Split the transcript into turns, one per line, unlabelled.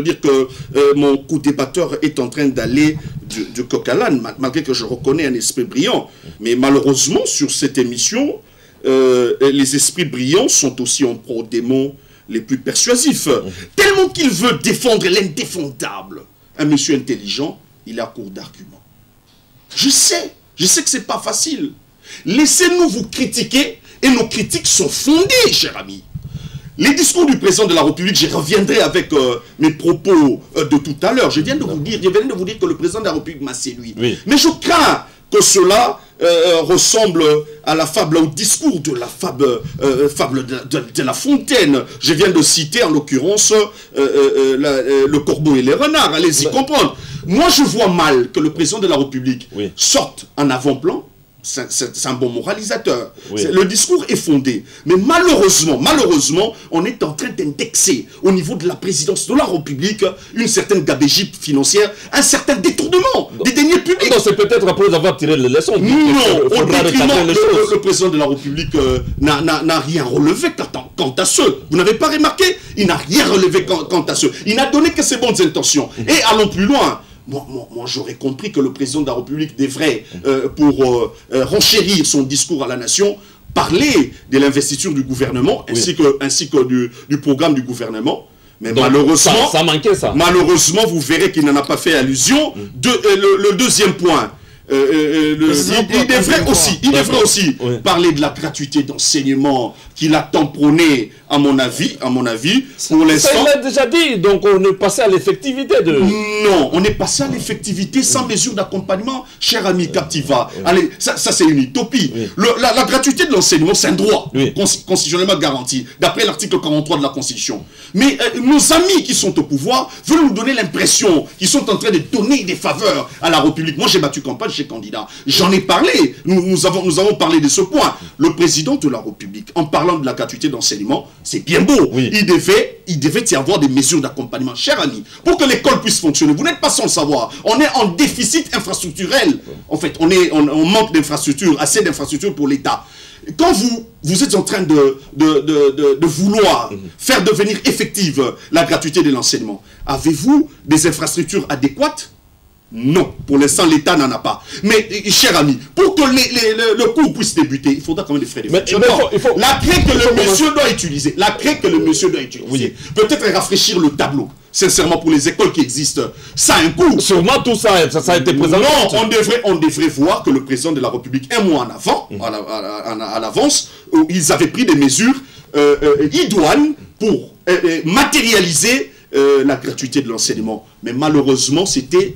dire que mon co-débatteur est en train d'aller du coq à l'âne, malgré que je reconnais un esprit brillant. Mais malheureusement, sur cette émission, les esprits brillants sont aussi en pro des mots les plus persuasifs. Tellement qu'il veut défendre l'indéfendable. Un monsieur intelligent, il est à court d'arguments. Je sais que ce n'est pas facile. Laissez-nous vous critiquer et nos critiques sont fondées, cher ami. Les discours du président de la République, je reviendrai avec mes propos de tout à l'heure. Je viens de vous dire que le président de la République m'a séduit. Oui. Mais je crains que cela ressemble à la fable, au discours de la fable de La Fontaine. Je viens de citer en l'occurrence le corbeau et les renards. Allez-y comprendre. Moi, je vois mal que le président de la République sorte en avant-plan. C'est un bon moralisateur. Oui. Le discours est fondé. Mais malheureusement, on est en train d'indexer au niveau de la présidence de la République une certaine gabégie financière, un certain détournement des deniers publics.
Non, c'est peut-être après avoir tiré les leçons.
Non, le président de la République n'a rien relevé quant à ceux. Vous n'avez pas remarqué? Il n'a rien relevé quant à ceux. Il n'a donné que ses bonnes intentions. Et allons plus loin. Moi j'aurais compris que le président de la République devrait, pour renchérir son discours à la nation, parler de l'investiture du gouvernement, ainsi que du programme du gouvernement. Mais donc, malheureusement,
ça manquait, ça.
Malheureusement, vous verrez qu'il n'en a pas fait allusion. Le deuxième point, il devrait aussi parler de la gratuité d'enseignement qu'il a tamponné, à mon avis, pour l'instant.
Ça, il l'a déjà dit, donc on est passé à l'effectivité de...
Non, on est passé à l'effectivité sans mesure d'accompagnement, cher ami Captiva. Allez, ça c'est une utopie. La gratuité de l'enseignement, c'est un droit constitutionnellement garanti, d'après l'article 43 de la Constitution. Mais nos amis qui sont au pouvoir veulent nous donner l'impression qu'ils sont en train de donner des faveurs à la République. Moi, j'ai battu campagne chez candidat. J'en ai parlé. Nous avons parlé de ce point. Le président de la République, en parlant de la gratuité d'enseignement, c'est bien beau. Il devait y avoir des mesures d'accompagnement. Cher ami, pour que l'école puisse fonctionner, vous n'êtes pas sans le savoir. On est en déficit infrastructurel. En fait, on manque d'infrastructures, assez d'infrastructures pour l'État. Quand vous êtes en train de vouloir faire devenir effective la gratuité de l'enseignement, avez-vous des infrastructures adéquates? Non, pour l'instant, l'État n'en a pas. Mais, cher ami, pour que le cours puisse débuter, il faudra quand même des frais de fonctionnement. La clé que le monsieur doit utiliser, peut-être rafraîchir le tableau, sincèrement, pour les écoles qui existent, ça a un coût.
Sûrement tout ça a été présenté.
Non, on devrait voir que le président de la République, un mois en avant, à l'avance, ils avaient pris des mesures idoines pour matérialiser la gratuité de l'enseignement. Mais malheureusement, c'était...